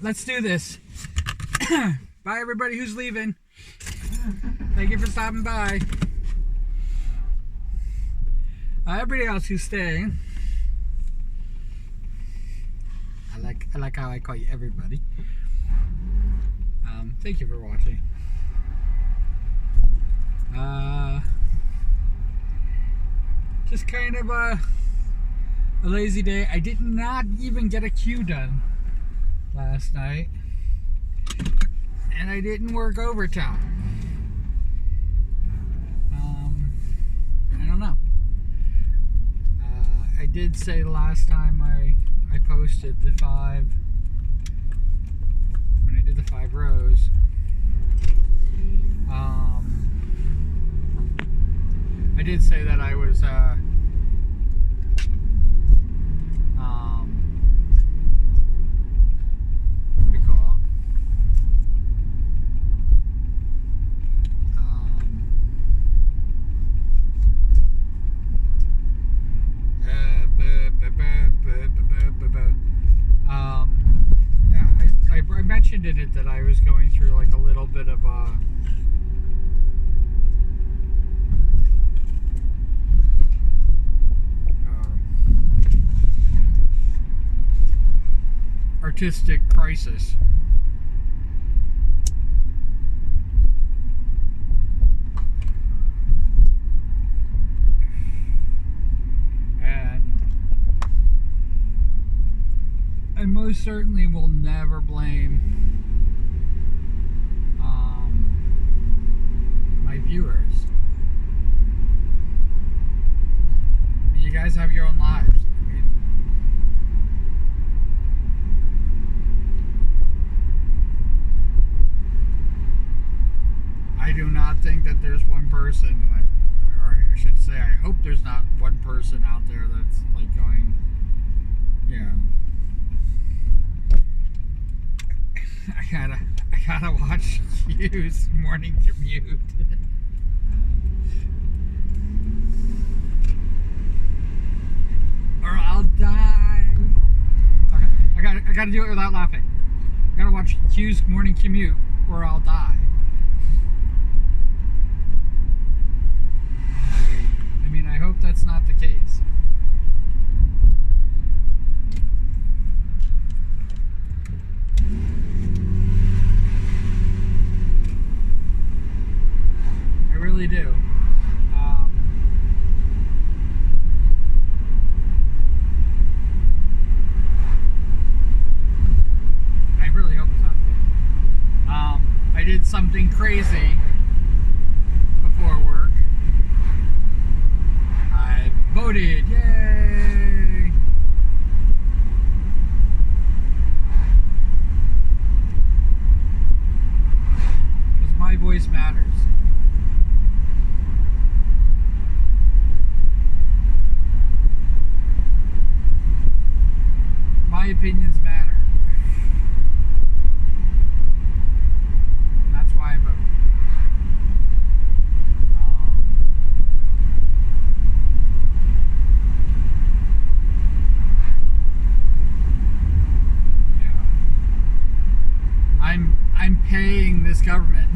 let's do this. Bye, everybody who's leaving. Thank you for stopping by. Everybody else who's staying. I like how I call you everybody. Thank you for watching. Just kind of a lazy day. I did not even get a queue done last night, and I didn't work overtime. I don't know. I did say last time I posted the 5 when I did the 5 rows. I did say that I was what do you call yeah, I mentioned in it that I was going through like a little bit of artistic crisis. And I most certainly will never blame my viewers. You guys have your own lives. I do not think that there's one person, or I should say, I hope there's not one person out there that's like going, yeah, I gotta watch Q's morning commute. Or I'll die. Okay, I gotta do it without laughing. I gotta watch Q's morning commute, or I'll die. I mean, I hope that's not the case. I really do. I really hope it's not the case. I did something crazy before work. I voted, yay! Because my voice matters. My opinions matter. And that's why I vote. I'm paying this government.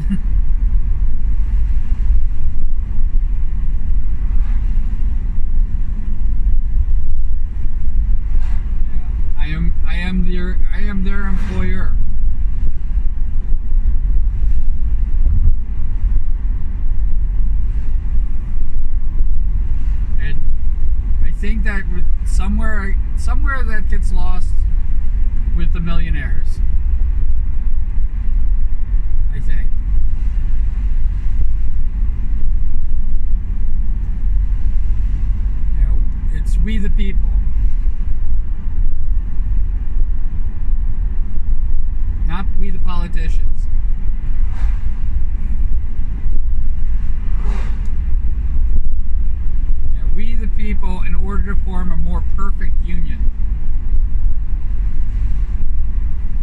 Yeah, I am their employer. And I think that somewhere that gets lost with the millionaires. I think. You know, it's we the people. Not we the politicians. You know, we the people, in order to form a more perfect union.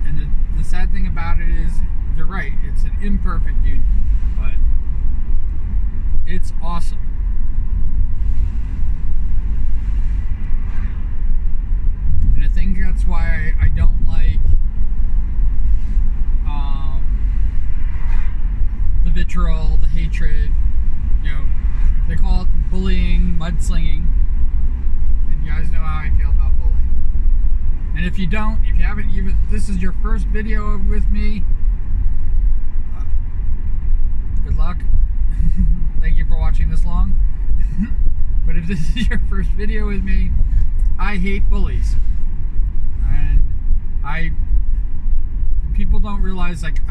And the sad thing about it is, you're right, it's an imperfect union, but it's awesome. And I think that's why I don't like hatred, they call it bullying, mudslinging, and you guys know how I feel about bullying. And if you haven't even, this is your first video with me, good luck. Thank you for watching this long. But if this is your first video with me, I hate bullies. And people don't realize, like,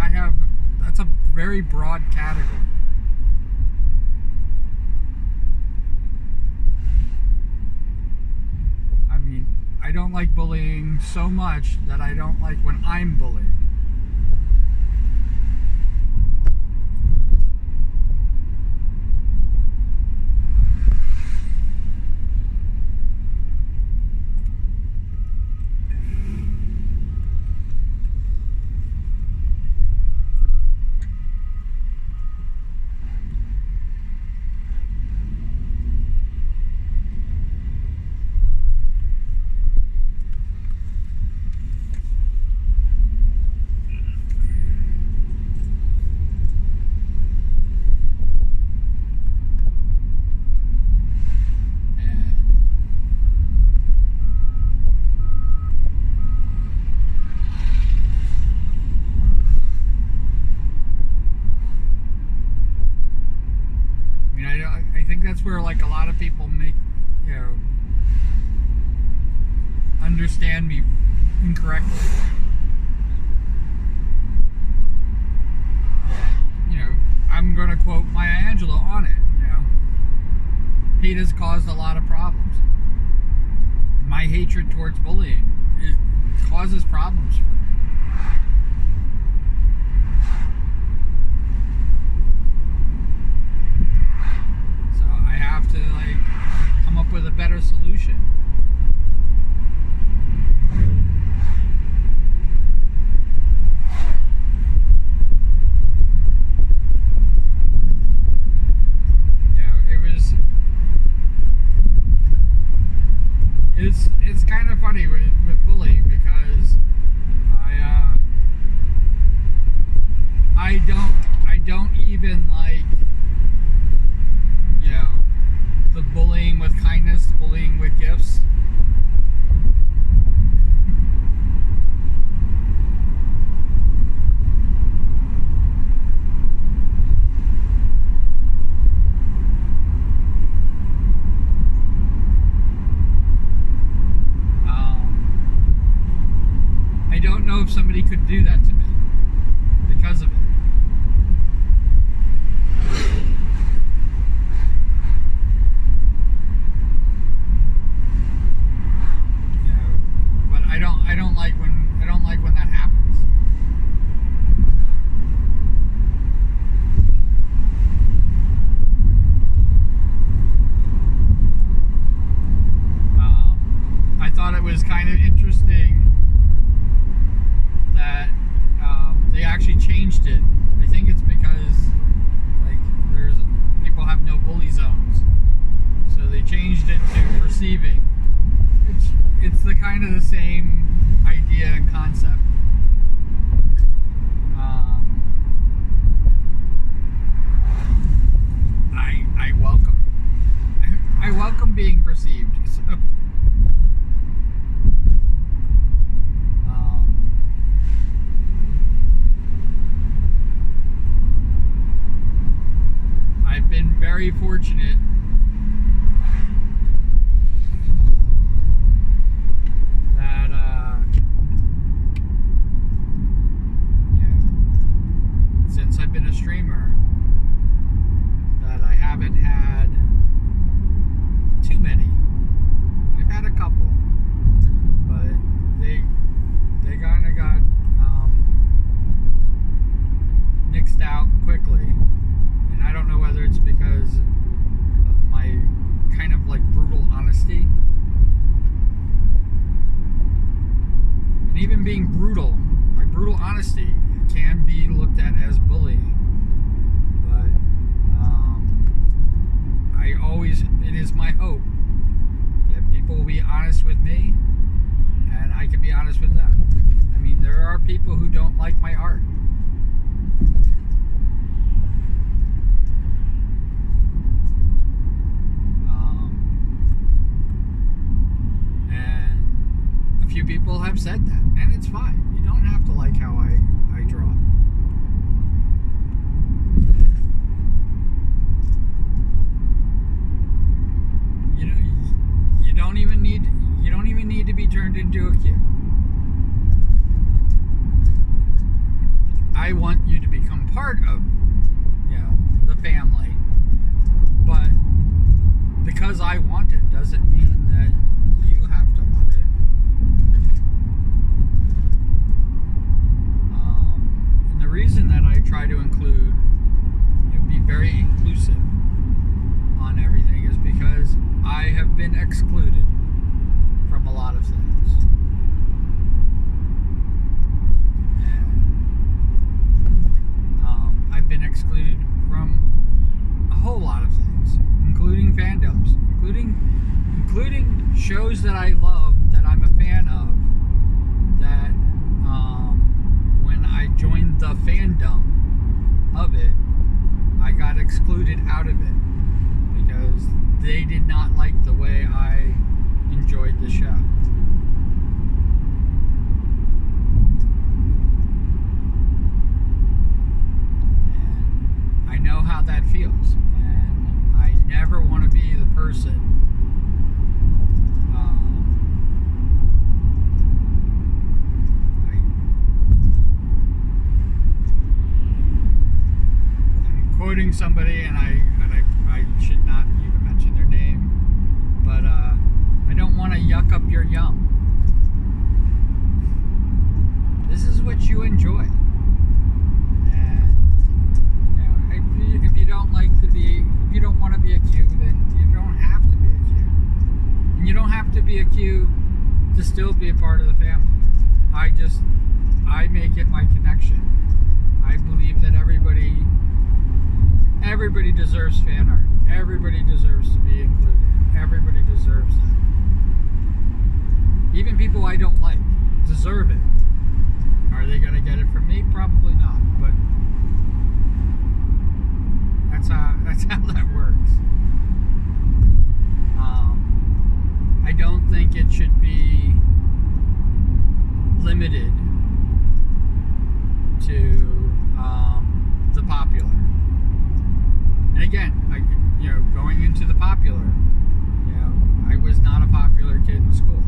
that's a very broad category. I mean, I don't like bullying so much that I don't like when I'm bullied. I think that's where, like, a lot of people understand me incorrectly. And, I'm going to quote Maya Angelou on it, hate has caused a lot of problems. My hatred towards bullying, it causes problems for me. To, like, come up with a better solution. It's kind of funny with bullying, because I don't even like, the bullying with kindness, bullying with gifts. I don't know if somebody could do that to me because of it. I don't like when that happens. I thought it was kind of interesting that they actually changed it. I think it's because, like, people have no bully zones, so they changed it to perceiving. It's the kind of the same idea and concept. I welcome being perceived. So, I've been very fortunate that since I've been a streamer, that I haven't had too many. I've had a couple, but they kind of got nixed out quickly, and I don't know whether it's because of my kind of, like, brutal honesty. And even being brutal, my brutal honesty can be looked at as bullying. But it is my hope that people will be honest with me, and I can be honest with them. I mean, there are people who don't like my art. people have said that, and it's fine. You don't have to like how I draw. You don't even need to be turned into a kid. I want you to become part of, the family, but because I want it doesn't mean that you have to want it. And the reason that I try to include, be very inclusive on everything is because I have been excluded from a lot of things. And I've been excluded from a whole lot of things, including fandoms, including shows that I love, that I'm a fan of, that when I joined the fandom of it, I got excluded out of it because they did not like the way I enjoyed the show. And I know how that feels, and I never want to be the person I'm quoting somebody, and I should not even mention their name, but I don't want to yuck up your yum. This is what you enjoy. And if you don't want to be a Q, then you don't have to be a Q. And you don't have to be a Q to still be a part of the family. I make it my connection. I believe that everybody deserves fan art. Everybody deserves to be included. Everybody deserves that. Even people I don't like deserve it. Are they going to get it from me? Probably not. But that's how that works. I don't think it should be limited to the popular. And again, going into the popular, I was not a popular kid in school.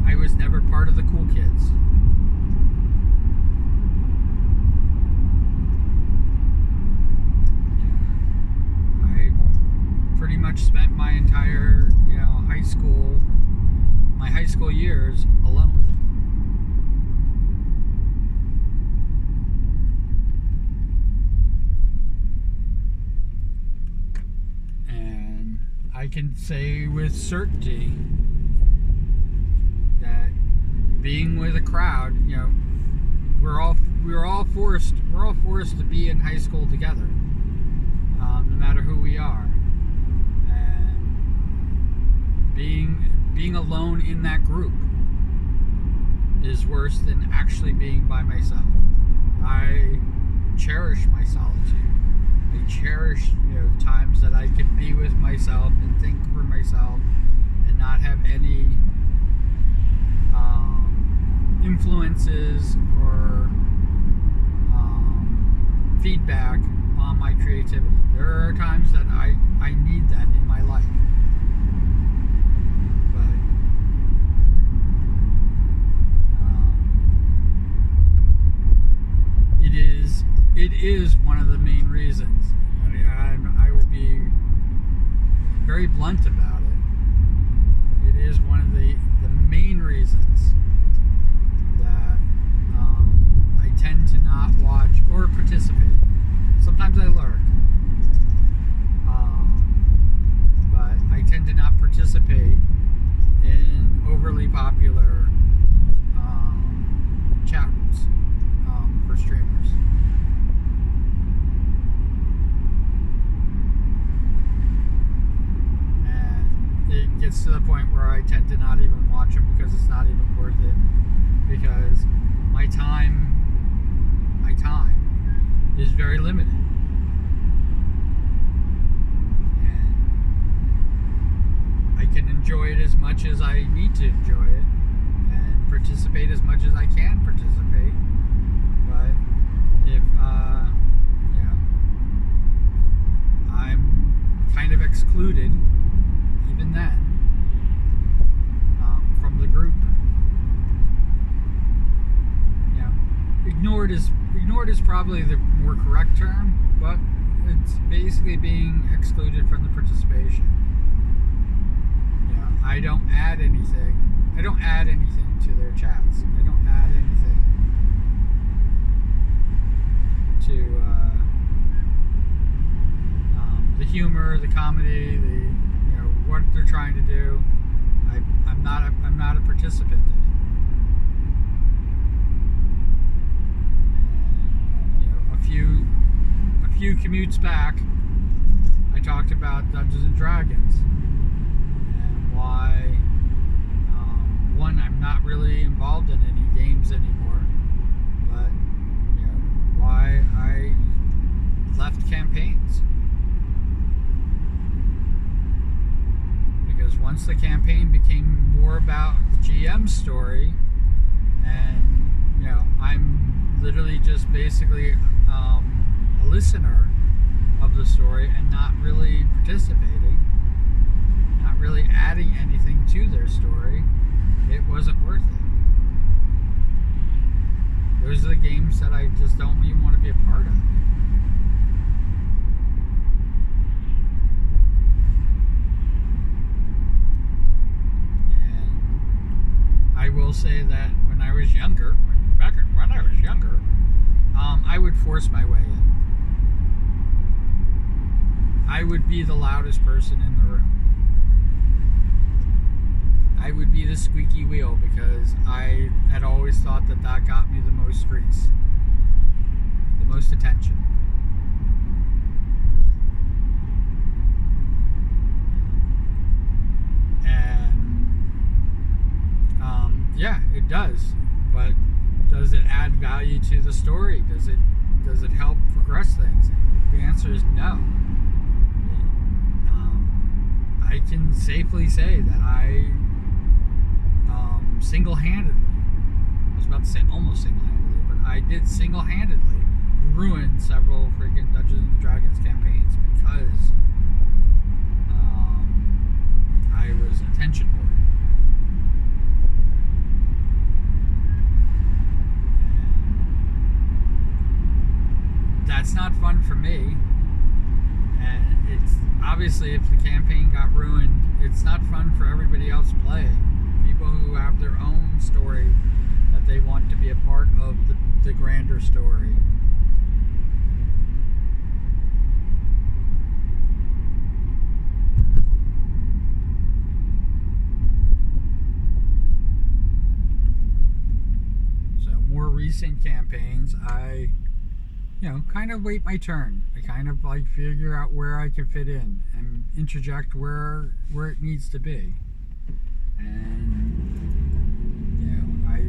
I was never part of the cool kids. I pretty much spent my entire, my high school years alone. I can say with certainty that being with a crowd, we're all forced to be in high school together, no matter who we are. And being alone in that group is worse than actually being by myself. I cherish my solitude. I cherish times that I can be with myself and think for myself and not have any influences or feedback on my creativity. There are times that I need that in my life. But it is one of the main reasons. And I will be very blunt about it. It is one of the main reasons that I tend to not watch or participate. Sometimes I lurk, but I tend to not participate in overly popular chat rooms for streamers. It gets to the point where I tend to not even watch them because it's not even worth it, because my time is very limited, and I can enjoy it as much as I need to enjoy it, much as I can participate. But if I'm kind of excluded, even then, from the group. Ignored is probably the more correct term, but it's basically being excluded from the participation. I don't add anything. I don't add anything to their chats. I don't add anything to the humor, the comedy, what they're trying to do. I'm not a participant anymore. A few commutes back, I talked about Dungeons and Dragons and why one, I'm not really involved in any games anymore, but why I left campaigns. Because once the campaign became more about the GM's story, and I'm literally just basically a listener of the story and not really participating, not really adding anything to their story, it wasn't worth it. Those are the games that I just don't even want to be a part of. And I will say that when I was younger, I would force my way in. I would be the loudest person in the room. I would be the squeaky wheel because I had always thought that got me the most grease, the most attention. And it does. But does it add value to the story? Does it help progress things? The answer is no. I can safely say that I single-handedly, I was about to say almost single-handedly, but I did single-handedly ruin several freaking Dungeons and Dragons campaigns because I was attention whore. That's not fun for me, and it's obviously, if the campaign got ruined, it's not fun for everybody else playing. People who have their own story that they want to be a part of the grander story. So more recent campaigns, I kind of wait my turn. I kind of figure out where I can fit in and interject where it needs to be. And I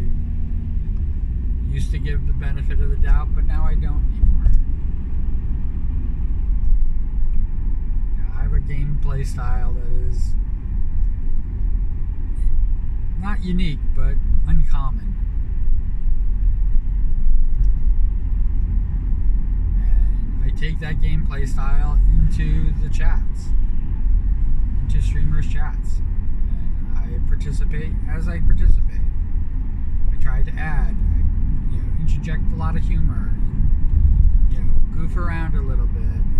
used to give the benefit of the doubt, but now I don't anymore. I have a gameplay style that is not unique, but uncommon. Take that gameplay style into the chats, into streamers' chats, and I participate as I participate. I try to add, interject a lot of humor, and goof around a little bit. And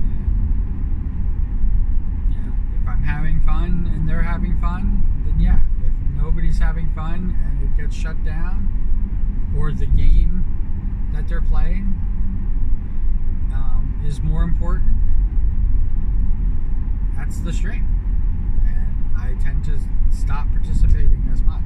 if I'm having fun and they're having fun, then yeah. If nobody's having fun and it gets shut down, or the game that they're playing is more important, that's the stream, and I tend to stop participating as much.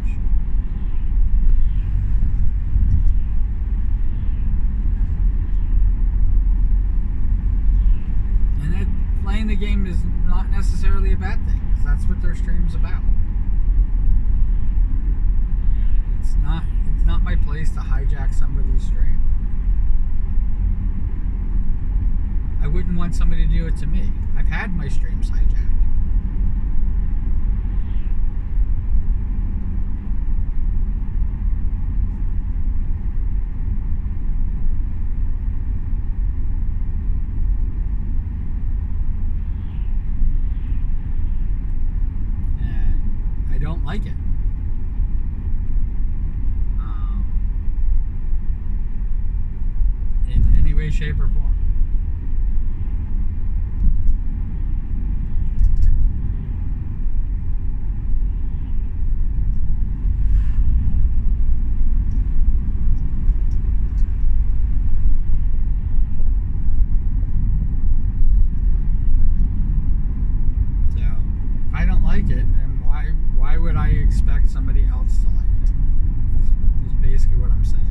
And that playing the game is not necessarily a bad thing, because that's what their stream's about. It's not my place to hijack somebody's stream. I wouldn't want somebody to do it to me. I've had my streams hijacked. way, shape, or form. So if I don't like it, then why would I expect somebody else to like it? Is basically what I'm saying.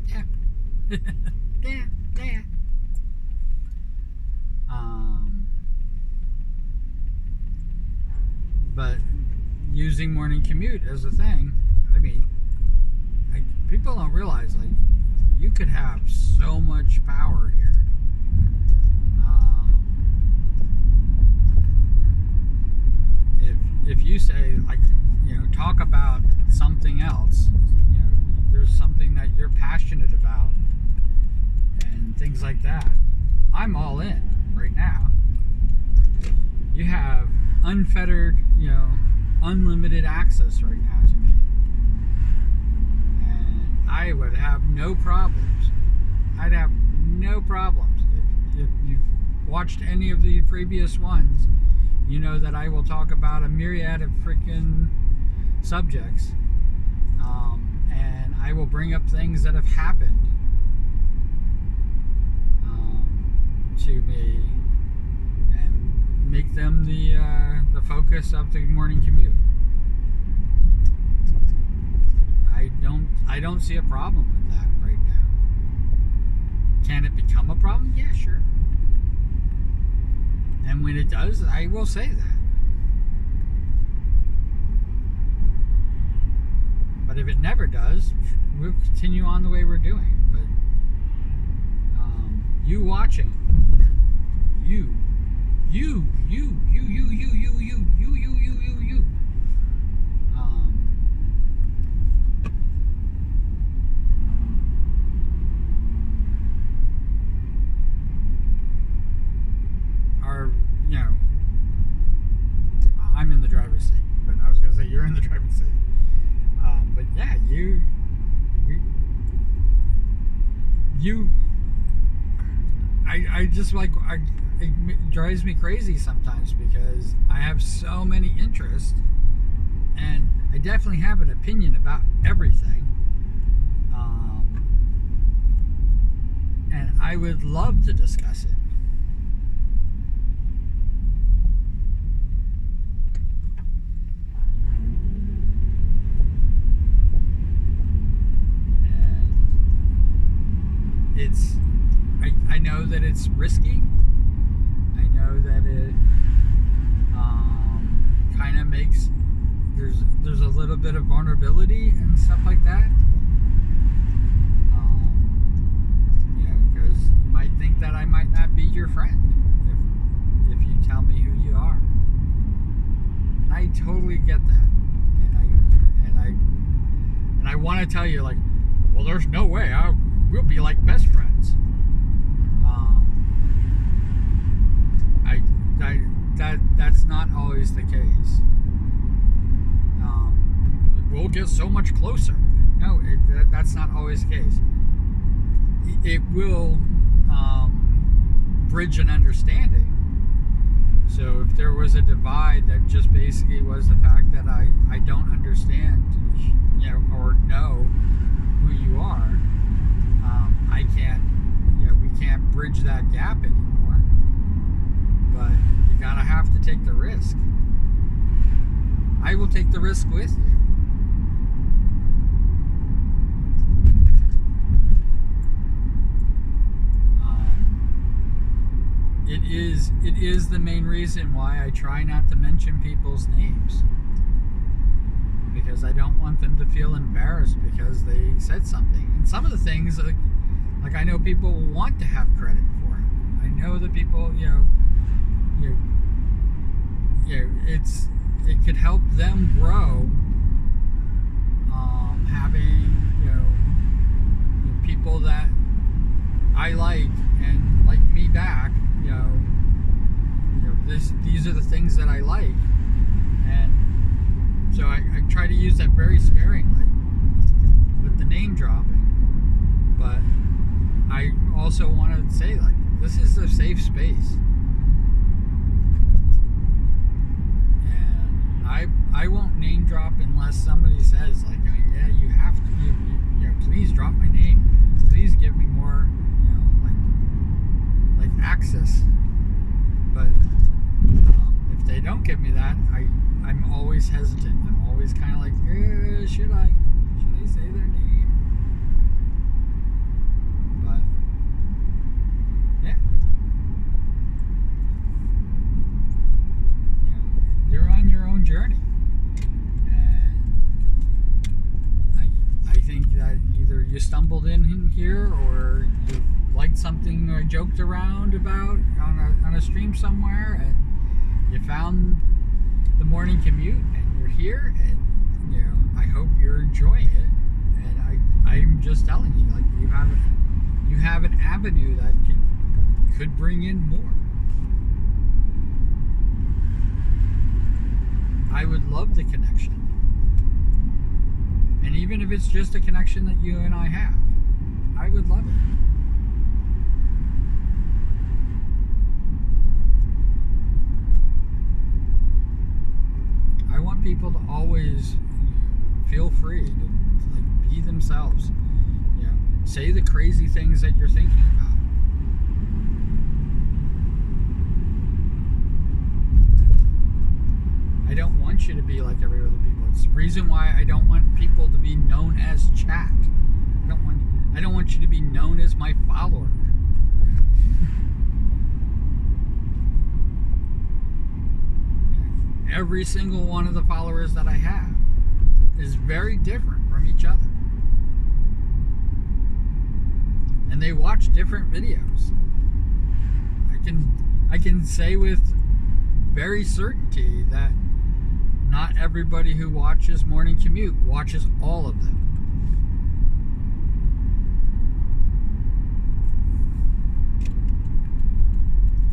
Yeah. Yeah. But using morning commute as a thing, I mean, people don't realize, like, you could have so much power here. If you say, like, talk about something else, there's something that you're passionate about and things like that, I'm all in right now. You have unfettered, unlimited access right now to me. And I would have no problems. I'd have no problems. If you've watched any of the previous ones, you know that I will talk about a myriad of freaking subjects. And I will bring up things that have happened to me and make them the focus of the morning commute. I don't see a problem with that right now. Can it become a problem? Yeah, sure. And when it does, I will say that. But if it never does, we'll continue on the way we're doing. But you watching, you are, I'm in the driver's seat, but I was going to say you're in the driver's seat. But yeah, I just it drives me crazy sometimes because I have so many interests and I definitely have an opinion about everything. And I would love to discuss it. I know that it's risky. I know that it kind of makes there's a little bit of vulnerability and stuff like that. Because you might think that I might not be your friend if you tell me who you are. And I totally get that. And I want to tell you, like, well, there's no way we'll be like best friends. That's not always the case. We'll get so much closer. No, that's not always the case. It will bridge an understanding. So if there was a divide that just basically was the fact that I don't understand, or know who you are, I can't, we can't bridge that gap anymore. But you gotta have to take the risk. I will take the risk with you. it is the main reason why I try not to mention people's names, because I don't want them to feel embarrassed because they said something. And some of the things, like I know people want to have credit for it. I know that people, it could help them grow. Having people that I like and like me back, these are the things that I like, and so I try to use that very sparingly with the name dropping. But I also want to say, like, this is a safe space, and I won't name drop unless somebody says, like, yeah, you have to, please drop my name, please give me more, like access. But if they don't give me that, I'm always hesitant. I'm always kind of like, should I say their name? But yeah, you're on your own journey, and I think that either you stumbled in here, or you liked something I joked around about on a stream somewhere, and you found the morning commute, and you're here, and I hope you're enjoying it. And I'm just telling you, like, you have an avenue that could bring in more. I would love the connection, and even if it's just a connection that you and I have, I would love it. I want people to always feel free to, like, be themselves. Say the crazy things that you're thinking about. I don't want you to be like every other people. It's the reason why I don't want people to be known as chat. I don't want you to be known as my follower. Every single one of the followers that I have is very different from each other, and they watch different videos. I can say with very certainty that not everybody who watches Morning Commute watches all of them.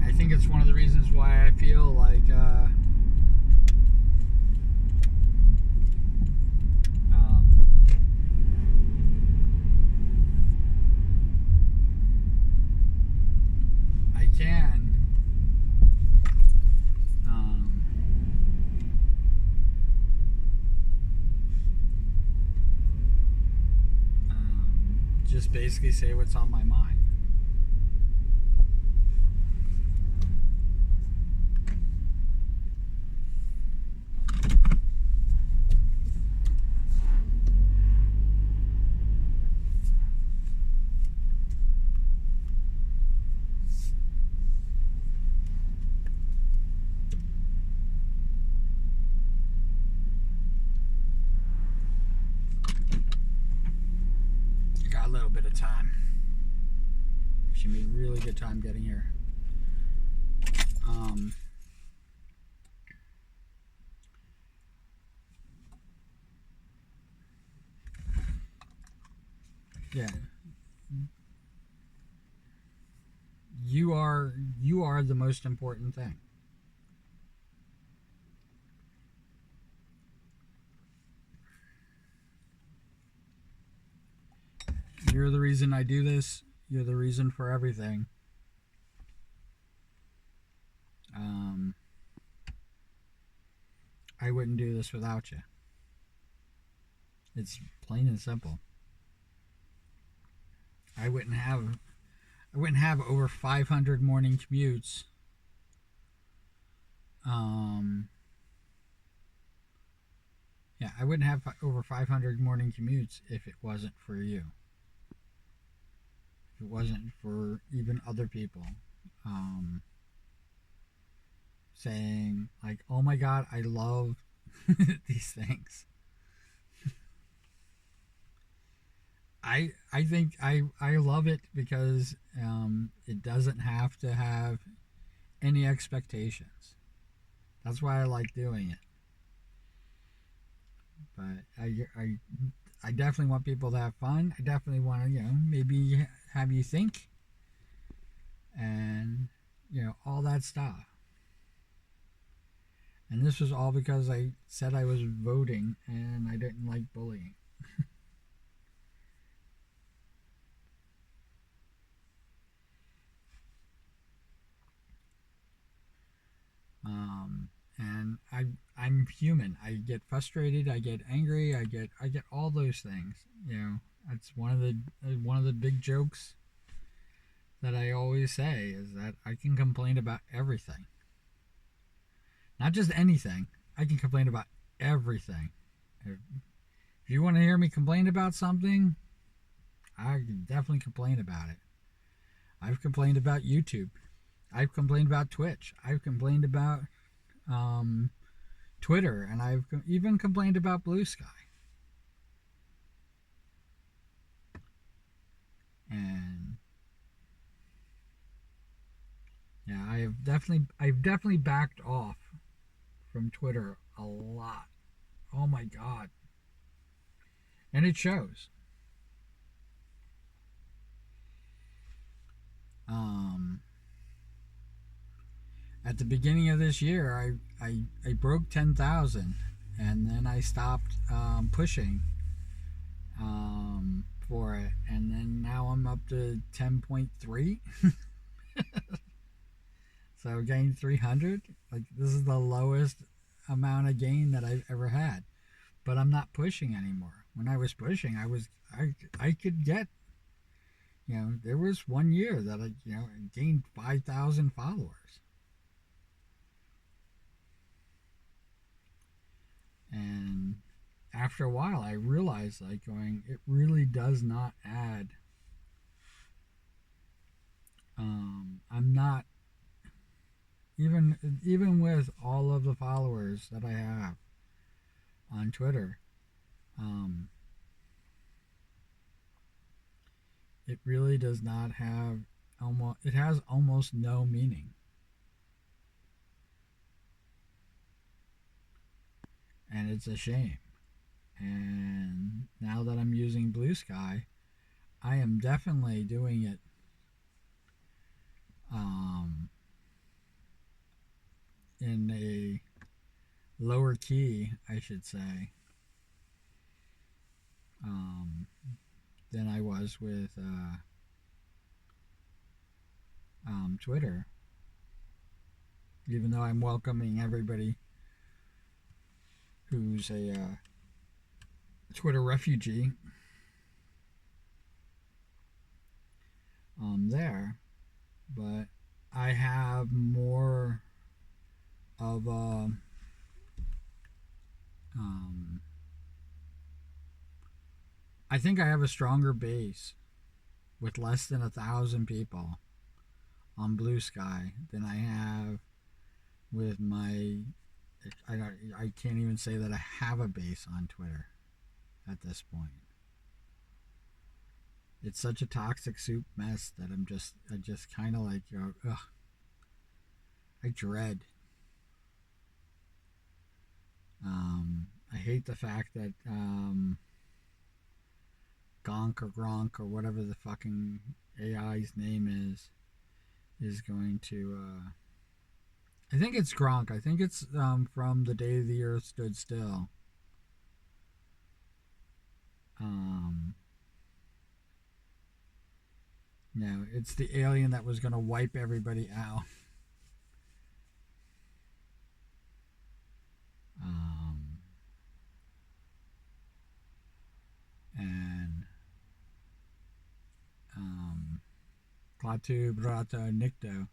I think it's one of the reasons why I feel like I can just basically say what's on my mind. A little bit of time. Should be a really good time getting here. Yeah. You are the most important thing. You're the reason I do this. You're the reason for everything. I wouldn't do this without you. It's plain and simple. I wouldn't have over 500 morning commutes. Yeah, I wouldn't have over 500 morning commutes if it wasn't for you. If it wasn't for even other people. saying like, "Oh my God, I love these things." I think I love it because it doesn't have to have any expectations. That's why I like doing it. But I definitely want people to have fun. I definitely want to, maybe have you think and, all that stuff. And this was all because I said I was voting and I didn't like bullying. And I'm human. I get frustrated. I get angry. I get all those things. That's one of the big jokes that I always say is that I can complain about everything, not just anything. I can complain about everything. If you want to hear me complain about something, I can definitely complain about it. I've complained about YouTube. I've complained about Twitch. I've complained about um, Twitter, and I've even complained about Blue Sky. And yeah, I've definitely backed off from Twitter a lot. Oh my God, and it shows. Um, at the beginning of this year, I broke 10,000, and then I stopped pushing for it, and then now I'm up to 10.3. So I gained 300. Like, this is the lowest amount of gain that I've ever had. But I'm not pushing anymore. When I was pushing, I could get, there was one year that I gained 5,000 followers. And after a while, I realized, like, going, it really does not add. I'm not, even with all of the followers that I have on Twitter, um, it really does not have it has almost no meaning. And it's a shame. And now that I'm using Blue Sky, I am definitely doing it um, in a lower key, I should say, um, than I was with Twitter. Even though I'm welcoming everybody who's a Twitter refugee there, but I have more of a I think I have a stronger base with less than 1,000 people on Blue Sky than I have with my. I can't even say that I have a base on Twitter at this point. It's such a toxic soup mess that I just kind of like, ugh, I dread. I hate the fact that Gonk or Gronk or whatever the fucking AI's name is going to. I think it's Gronk. I think it's from the day the Earth stood still. Um, no, it's the alien that was going to wipe everybody out. Um, and Klaatu Brata Nikto.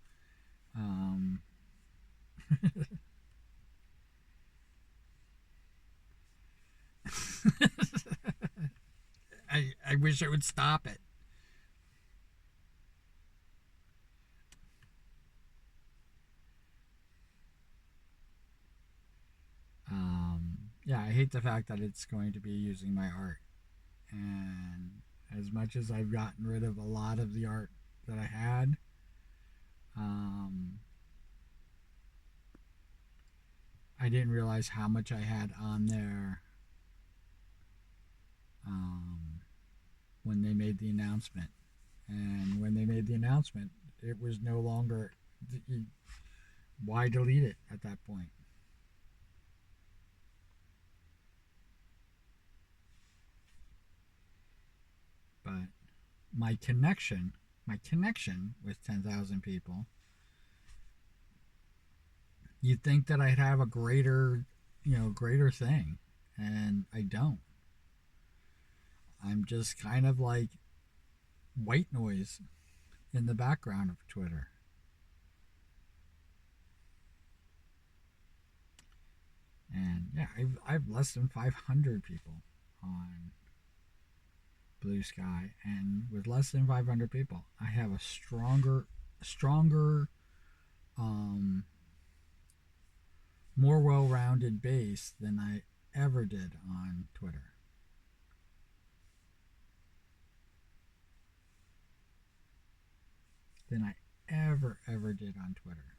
I wish I would stop it. yeah, I hate the fact that it's going to be using my art. And as much as I've gotten rid of a lot of the art that I had, um, I didn't realize how much I had on there um, when they made the announcement. And when they made the announcement, it was no longer. Why delete it at that point? But my connection, my connection with 10,000 people, you'd think that I'd have a greater, greater thing. And I don't. I'm just kind of like white noise in the background of Twitter. And yeah, I've less than 500 people on Blue Sky, and with less than 500 people, I have a stronger, um, more well-rounded base than I ever did on Twitter. Than I ever did on Twitter.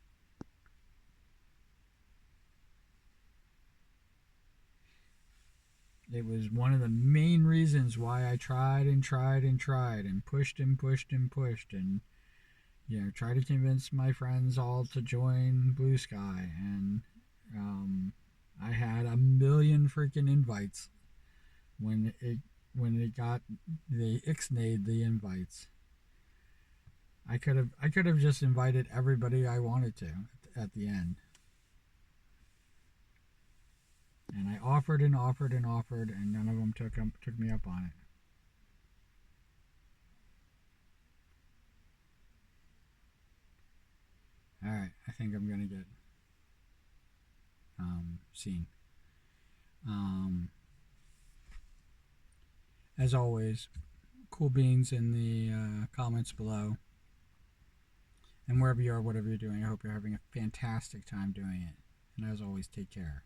It was one of the main reasons why I tried and tried and tried and pushed and pushed and pushed and try to convince my friends all to join Blue Sky. And um, I had a million freaking invites when it got they ixnayed the invites. I could have just invited everybody I wanted to at the end, and I offered and offered and offered, and none of them took me up on it. All right, I think I'm gonna get seen. Um, as always, cool beans in the comments below. And wherever you are, whatever you're doing, I hope you're having a fantastic time doing it. And as always, take care.